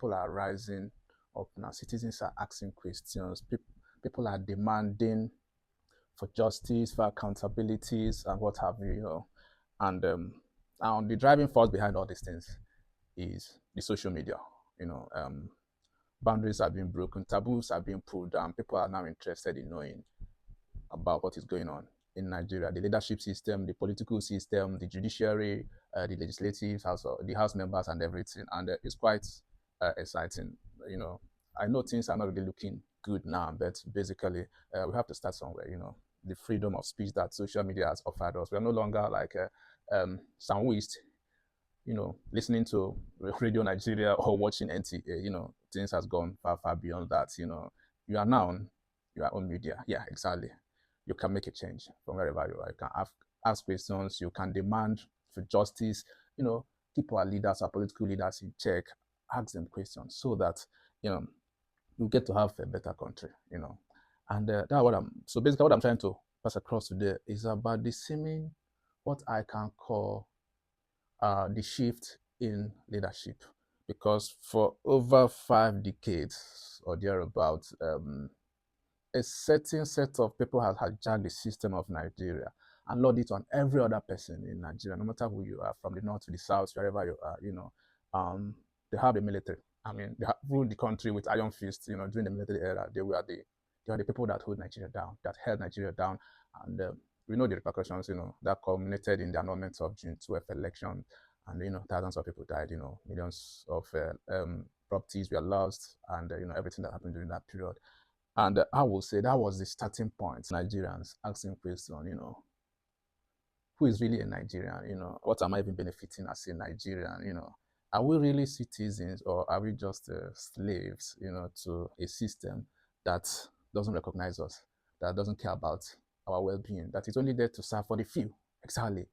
people are rising up now. Citizens are asking questions. People are demanding for justice, for accountabilities, and what have you. And the driving force behind all these things is the social media. Boundaries are being broken, taboos are being pulled down. People are now interested in knowing about what is going on in Nigeria, the leadership system, the political system, the judiciary, the legislative house, the house members, and everything. And it's quite exciting. I know things are not really looking good now, but basically, we have to start somewhere. The freedom of speech that social media has offered us. We are no longer like sandwiched, listening to Radio Nigeria or watching NTA. Things has gone far, far beyond that. You are now your own media. Yeah, exactly. You can make a change from wherever you are. You can ask questions. You can demand for justice. Keep our leaders, our political leaders in check. Ask them questions so that we get to have a better country. And that's what so basically what I'm trying to pass across today is about the seeming, what I can call the shift in leadership, because for over 5 decades or thereabouts, a certain set of people have hijacked the system of Nigeria and load it on every other person in Nigeria, no matter who you are, from the north to the south, wherever you are. They have the military. I mean, they have ruled the country with iron fists. During the military era, they were the people that hold Nigeria down, that held Nigeria down, and we know the repercussions. That culminated in the annulment of June 12th election, and thousands of people died. Millions of properties were lost, and everything that happened during that period. And I will say that was the starting point. Nigerians asking questions, who is really a Nigerian? What am I even benefiting as a Nigerian? Are we really citizens, or are we just slaves, to a system that doesn't recognize us, that doesn't care about our well-being, that is only there to serve for the few? Exactly.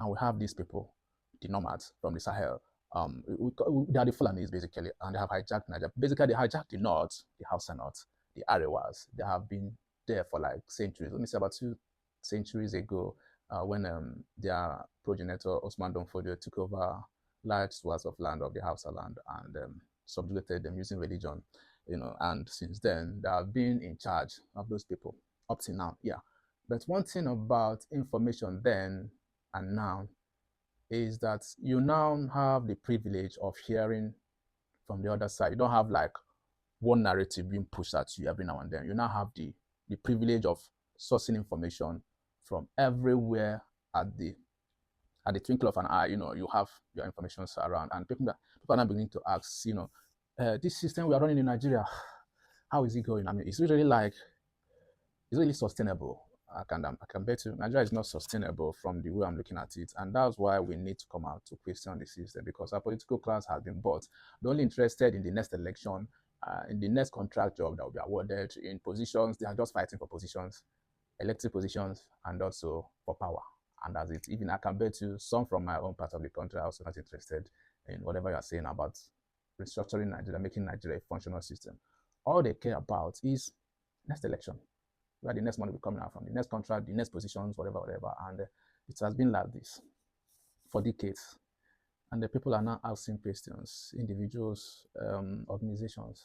And we have these people, the nomads from the Sahel. They are the Fulanis, basically, and they have hijacked Nigeria. Basically, they hijacked the North, the Hausa North, the Arewas. They have been there for like centuries. Let me say about 2 centuries ago, when their progenitor, Osman Donfodio, took over large swaths of land of the Hausa land and subjugated them using religion. And since then, they have been in charge of those people up to now. Yeah. But one thing about information then and now is that you now have the privilege of hearing from the other side. You don't have like one narrative being pushed at you every now and then. You now have the privilege of sourcing information from everywhere at the twinkle of an eye. You have your information around, and people are now beginning to ask, this system we are running in Nigeria, how is it going? I mean, is it really sustainable? I can bet you Nigeria is not sustainable from the way I'm looking at it, and that's why we need to come out to question the system, because our political class has been bought. They're only interested in the next election, in the next contract job that will be awarded, in positions. They are just fighting for positions, elected positions, and also for power. And that's it. Even I can bet you some from my own part of the country are also not interested in whatever you are saying about restructuring Nigeria, making Nigeria a functional system. All they care about is next election, where the next money will come out from, the next contract, the next positions, whatever. And it has been like this for decades. And the people are now asking questions, individuals, organizations.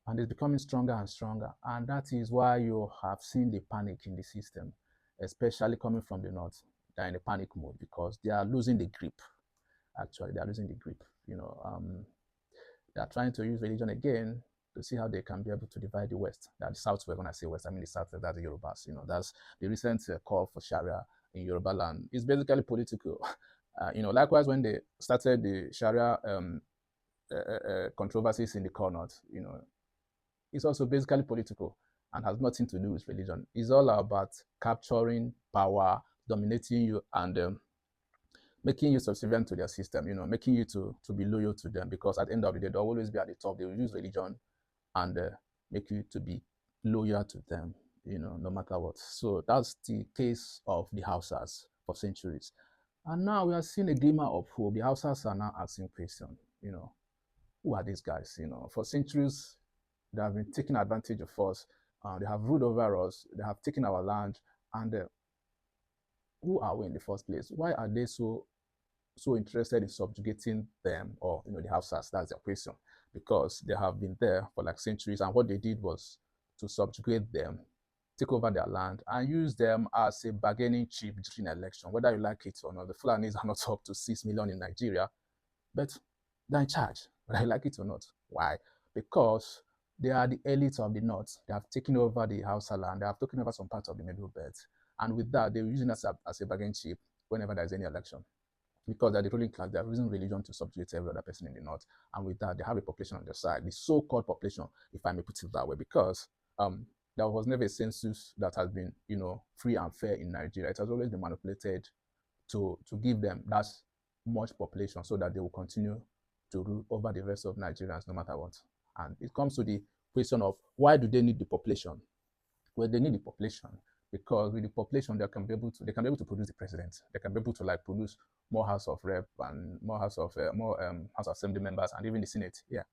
And it's becoming stronger and stronger. And that is why you have seen the panic in the system, especially coming from the north. They're in a panic mode because they are losing the grip. Actually, they are losing the grip. They are trying to use religion again to see how they can be able to divide the West. That the South, we're going to say West, I mean the South, that's the Yorubas. That's the recent call for Sharia in Yoruba land. It's basically political. Likewise, when they started the Sharia controversies in the core north, it's also basically political and has nothing to do with religion. It's all about capturing power, dominating you, and making you subservient to their system, making you to be loyal to them, because at the end of the day, they'll always be at the top. They will use religion and make you to be loyal to them, no matter what. So that's the case of the Hausas for centuries. And now we are seeing a glimmer of hope. The Hausas are now asking questions, who are these guys? For centuries, they have been taking advantage of us. They have ruled over us. They have taken our land. And who are we in the first place? Why are they so so interested in subjugating them, or the Hausas? That's their question, because they have been there for like centuries, and what they did was to subjugate them, take over their land, and use them as a bargaining chip during election. Whether you like it or not, the Fulanis are not up to 6 million in Nigeria, but they're in charge, whether you like it or not. Why? Because they are the elites of the north. They have taken over the Hausa land. They have taken over some parts of the Middle Belt. And with that, they're using us as a bargaining chip whenever there's any election. Because they're the ruling class, they're using religion to subjugate every other person in the north. And with that, they have a population on their side, the so-called population, if I may put it that way, because there was never a census that has been, free and fair in Nigeria. It has always been manipulated to give them that much population so that they will continue to rule over the rest of Nigerians no matter what. And it comes to the question of, why do they need the population? Well, they need the population because with the population they can be able to produce the president. They can be able to produce more House of Rep and more House of Assembly members, and even the Senate. Yeah.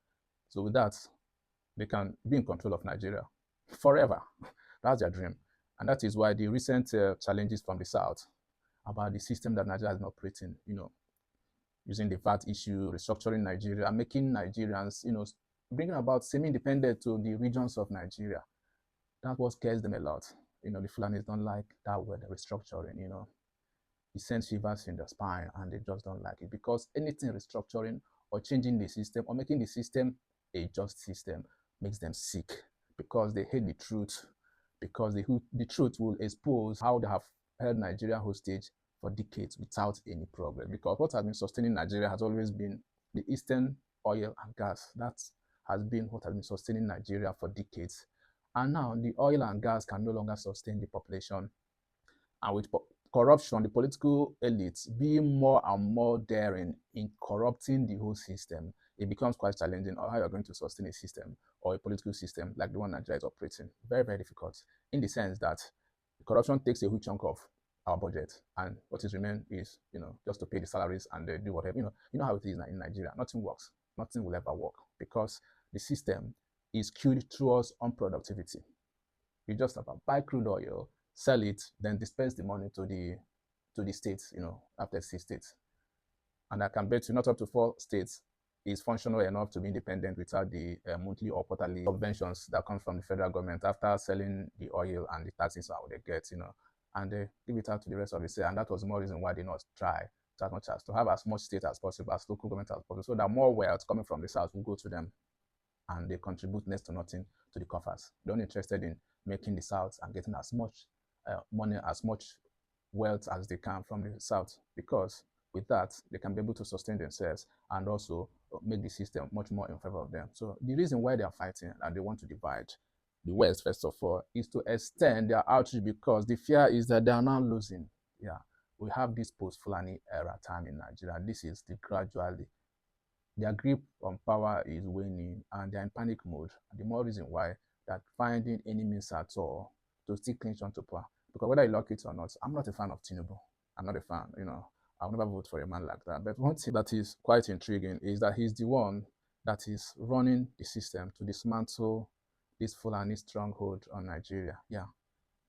So with that, they can be in control of Nigeria forever. That's their dream. And that is why the recent challenges from the South about the system that Nigeria has been operating, using the VAT issue, restructuring Nigeria, making Nigerians, bringing about semi-independent to the regions of Nigeria. That's what scares them a lot. The Fulanis don't like that word, the restructuring, It sends shivers in the spine, and they just don't like it, because anything restructuring or changing the system or making the system a just system makes them sick, because they hate the truth, because the truth will expose how they have held Nigeria hostage for decades without any progress. Because what has been sustaining Nigeria has always been the eastern oil and gas. That has been what has been sustaining Nigeria for decades. And now the oil and gas can no longer sustain the population. And with corruption, the political elites being more and more daring in corrupting the whole system, it becomes quite challenging on how you're going to sustain a system or a political system like the one Nigeria is operating. Very, very difficult, in the sense that corruption takes a huge chunk of our budget, and what is remained is, just to pay the salaries and do whatever. You know how it is in Nigeria. Nothing works. Nothing will ever work, because the system is skewed towards unproductivity. You just about buy crude oil, sell it, then dispense the money to the states, after 6 states. And I can bet you not up to 4 states is functional enough to be independent without the monthly or quarterly subventions that come from the federal government after selling the oil and the taxes out they get, and they give it out to the rest of the state. And that was more reason why they not try as much as to have as much state as possible, as local government as possible, so that more wealth coming from the south will go to them, and they contribute next to nothing to the coffers. They're only interested in making the south and getting as much money, as much wealth as they can from the south, because with that they can be able to sustain themselves and also make the system much more in favor of them. So the reason why they are fighting and they want to divide the West, first of all, is to extend their outreach, because the fear is that they are now losing. Yeah, we have this post-Fulani era time in Nigeria. This is gradually their grip on power is waning, and they're in panic mode. And the more reason why they're finding any means at all to still clinch onto power. Because whether you like it or not, I'm not a fan of Tinubu. I'm not a fan, I'll never vote for a man like that. But one thing that is quite intriguing is that he's the one that is running the system to dismantle this Fulani stronghold on Nigeria. Yeah.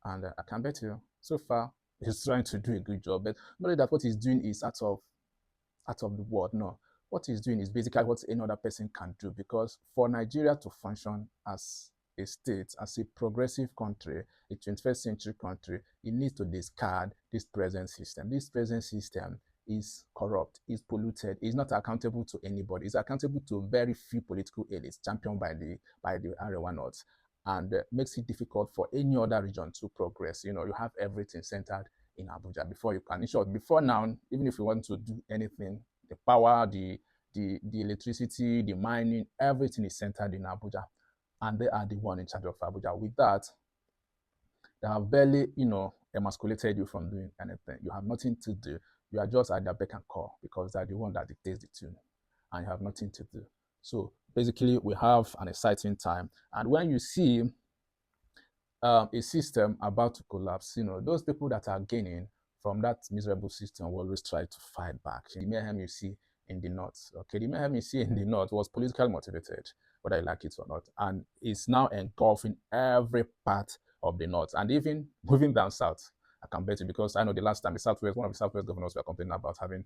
And I can bet you, so far, he's trying to do a good job. But not that what he's doing is out of the world. No. What he's doing is basically what any other person can do, because for Nigeria to function as a state, as a progressive country, a 21st century country, it needs to discard this present system. This present system is corrupt, is polluted, is not accountable to anybody. It's accountable to very few political elites championed by the Arewa North, and makes it difficult for any other region to progress. You have everything centered in Abuja before you can. In short, before now, even if you want to do anything, the power, the electricity, the mining, everything is centered in Abuja, and they are the one in charge of Abuja. With that, they have barely, emasculated you from doing anything. You have nothing to do. You are just at their beck and call, because they're the one that dictates the tune, and you have nothing to do. So basically, we have an exciting time. And when you see a system about to collapse, those people that are gaining from that miserable system will always try to fight back. The mayhem you see in the north, the mayhem you see in the north was politically motivated, whether you like it or not, and it's now engulfing every part of the north, and even moving down south. I can bet you, because I know the last time one of the Southwest governors were complaining about having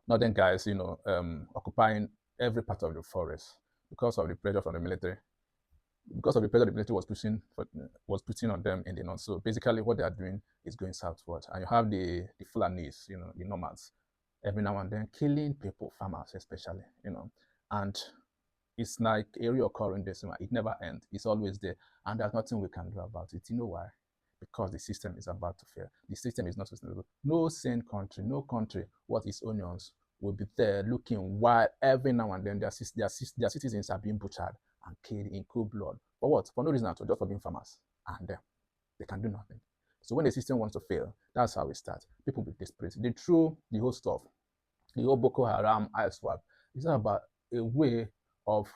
northern guys, occupying every part of the forest because of the pressure from the military. Because of the pressure the military was putting on them in the north. So basically, what they are doing is going southward, and you have the Fulanis, the nomads, every now and then killing people, farmers especially, and it's like a reoccurring decimal. It never ends. It's always there, and there's nothing we can do about it. You know why? Because the system is about to fail. The system is not sustainable. No sane country, no country worth its onions will be there looking while every now and then their citizens are being butchered and killed in cold blood. For what? For no reason at all, just for being farmers. And they can do nothing. So when the system wants to fail, that's how it starts. People will be desperate. They throw the whole stuff, the whole Boko Haram, ISWAP. It's not about a way of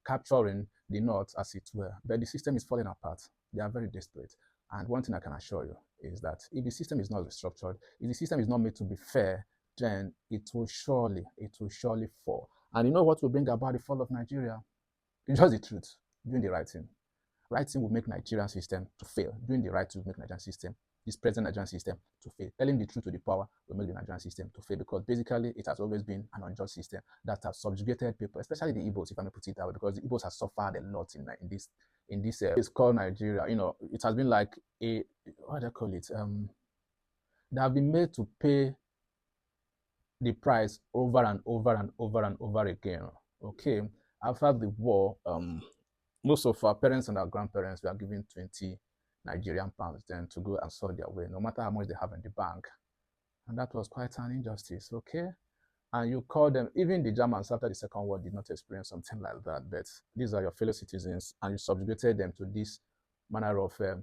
capturing the north, as it were. But the system is falling apart. They are very desperate. And one thing I can assure you is that if the system is not restructured, if the system is not made to be fair, then it will surely fall. And you know what will bring about the fall of Nigeria? It's just the truth. Doing the right thing. Right thing will make Nigerian system to fail. Doing the right thing will make Nigerian system, this present Nigerian system, to fail. Telling the truth to the power will make the Nigerian system to fail, because basically it has always been an unjust system that has subjugated people, especially the IGBOS, if I may put it that way, because the IGBOS has suffered a lot in this it's called Nigeria. It has been like what do I call it? They have been made to pay the price over and over and over and over again. Okay, after the war, most of our parents and our grandparents were given 20 Nigerian pounds then to go and sort their way, no matter how much they have in the bank. And that was quite an injustice, okay? And you call them, even the Germans after the Second World did not experience something like that, but these are your fellow citizens, and you subjugated them to this manner of a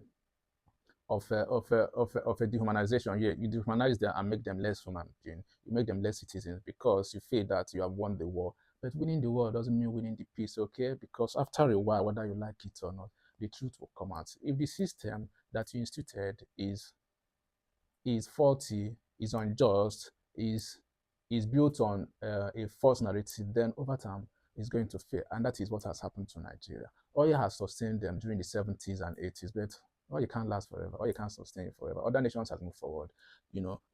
dehumanization. Yeah, you dehumanize them and make them less human being. You make them less citizens because you feel that you have won the war. But winning the war doesn't mean winning the peace, okay? Because after a while, whether you like it or not, the truth will come out. If the system that you instituted is faulty, is unjust, is built on a false narrative, then over time it's going to fail. And that is what has happened to Nigeria. Oil has sustained them during the 70s and 80s, but oil can't last forever. Oil can't sustain it forever. Other nations have moved forward,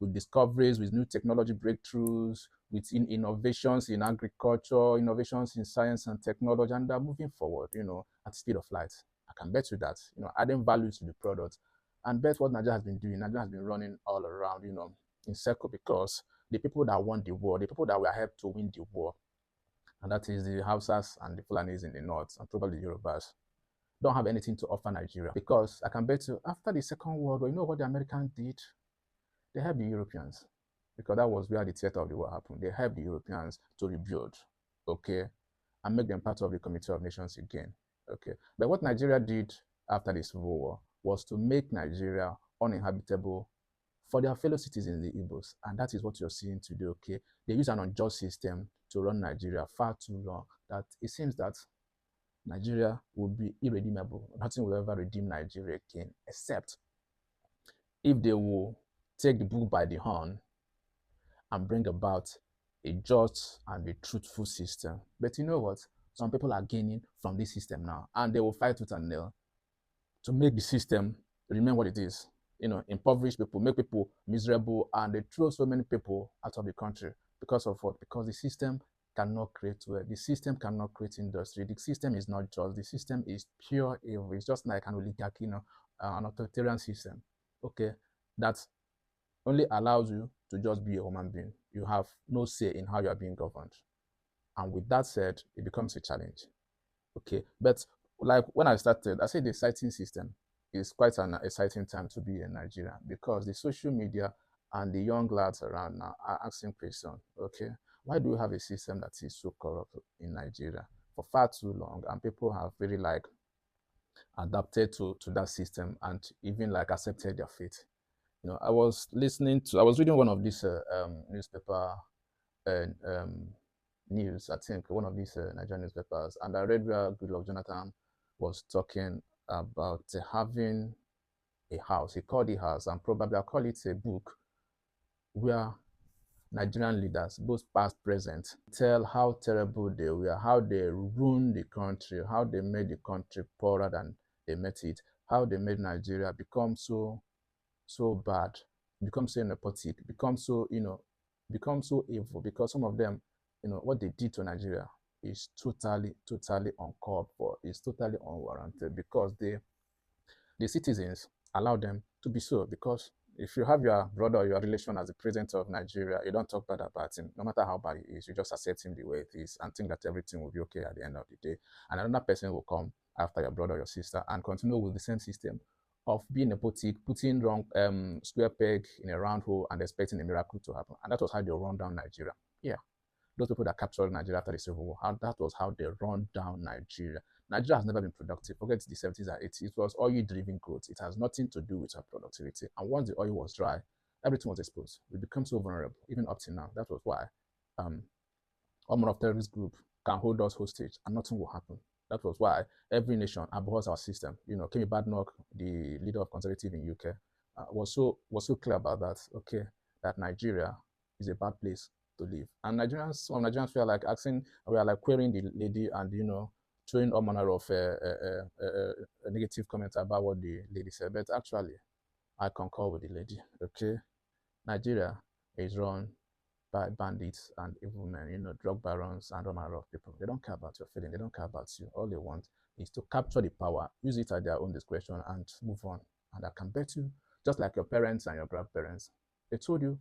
with discoveries, with new technology breakthroughs, with innovations in agriculture, innovations in science and technology, and they're moving forward, at the speed of light. I can bet you that, adding value to the product. And bet what Nigeria has been doing. Nigeria has been running all around, in circle, because the people that won the war, the people that were helped to win the war, and that is the Hausas and the Fulanis in the north, and probably the Yorubas, don't have anything to offer Nigeria. Because I can bet you, after the Second World War, you know what the Americans did? They helped the Europeans, because that was where the theater of the war happened. They helped the Europeans to rebuild, okay, and make them part of the Committee of Nations again, okay. But what Nigeria did after the Civil War was to make Nigeria uninhabitable for their fellow citizens, the Igbos. And that is what you're seeing today, okay? They use an unjust system to run Nigeria far too long that it seems that Nigeria will be irredeemable. Nothing will ever redeem Nigeria again, except if they will take the bull by the horn and bring about a just and a truthful system. But you know what? Some people are gaining from this system now, and they will fight tooth and nail to make the system remain what it is. Impoverish people, make people miserable, and they throw so many people out of the country because of what? Because the system cannot create wealth. The system cannot create industry. The system is not just. The system is pure evil. It's just like an oligarchy, an authoritarian system, okay, that only allows you to just be a human being. You have no say in how you are being governed. And with that said, it becomes a challenge, okay? But like when I started, I said the citing system is quite an exciting time to be in Nigeria, because the social media and the young lads around now are asking questions, okay? Why do we have a system that is so corrupt in Nigeria for far too long? And people have really adapted to that system and even accepted their fate. I was reading one of these newspaper news, I think, one of these Nigerian newspapers, and I read where Goodluck Jonathan was talking about having a house. He called it house, and probably I'll call it a book, where Nigerian leaders, both past, present, tell how terrible they were, how they ruined the country, how they made the country poorer than they met it, how they made Nigeria become so so bad, become so nepotic, become so, become so evil, because some of them, what they did to Nigeria is totally, totally uncalled for. It's totally unwarranted, because the citizens allow them to be so. Because if you have your brother or your relation as the president of Nigeria, you don't talk bad about him, no matter how bad it is. You just accept him the way it is and think that everything will be okay at the end of the day. And another person will come after your brother or your sister and continue with the same system of being nepotic, putting wrong square peg in a round hole and expecting a miracle to happen. And that was how they run down Nigeria. Yeah. Those people that captured Nigeria after the Civil War, that was how they run down Nigeria. Nigeria has never been productive. Forget the 70s and 80s. It was oil-driven growth. It has nothing to do with our productivity. And once the oil was dry, everything was exposed. We become so vulnerable, even up to now. That was why all manner of terrorist group can hold us hostage and nothing will happen. That was why every nation abhors our system. Kemi Badenoch, the leader of conservative in UK, was so clear about that. Okay, that Nigeria is a bad place to live. And some Nigerians feel like we are like querying the lady and throwing all manner of negative comments about what the lady said. But actually, I concur with the lady. Okay, Nigeria is run by bandits and evil men, drug barons and all manner of people. They don't care about your feeling. They don't care about you. All they want is to capture the power, use it at their own discretion, and move on. And I can bet you, just like your parents and your grandparents, they told you,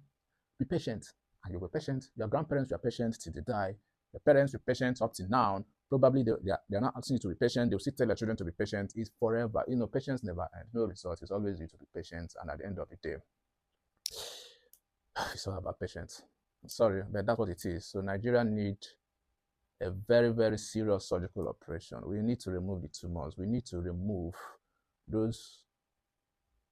be patient, and you were patient. Your grandparents were patient till they die. Your parents were patient up to now. Probably they're not asking you to be patient. They'll still tell their children to be patient. It's forever. Patience never ends. No result. It's always you to be patient. And at the end of the day, it's all about patience. Sorry, but that's what it is. So Nigeria need a very, very serious surgical operation. We need to remove the tumors. We need to remove those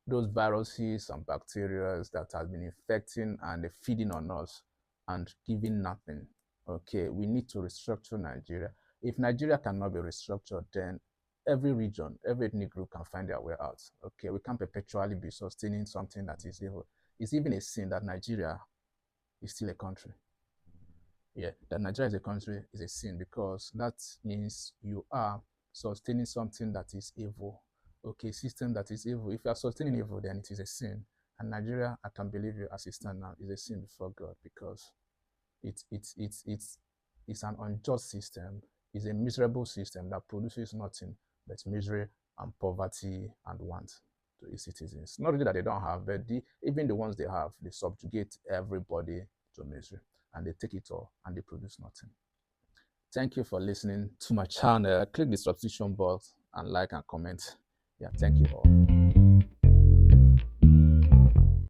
viruses and bacteria that have been infecting and feeding on us and giving nothing. Okay, we need to restructure Nigeria. If Nigeria cannot be restructured, then every region, every ethnic group can find their way out. Okay, we can't perpetually be sustaining something that is evil. It's even a sin that Nigeria is still a country. Yeah, that Nigeria is a country is a sin, because that means you are sustaining something that is evil. Okay, system that is evil. If you are sustaining evil, then it is a sin. And Nigeria, I can believe you as it stands now, is a sin before God, because it's an unjust system. It's a miserable system that produces nothing but misery and poverty and want to its citizens. Not really that they don't have, but even the ones they have, they subjugate everybody to misery, and they take it all and they produce nothing. Thank you for listening to my channel. Click the subscription button and like and comment. Yeah, thank you all.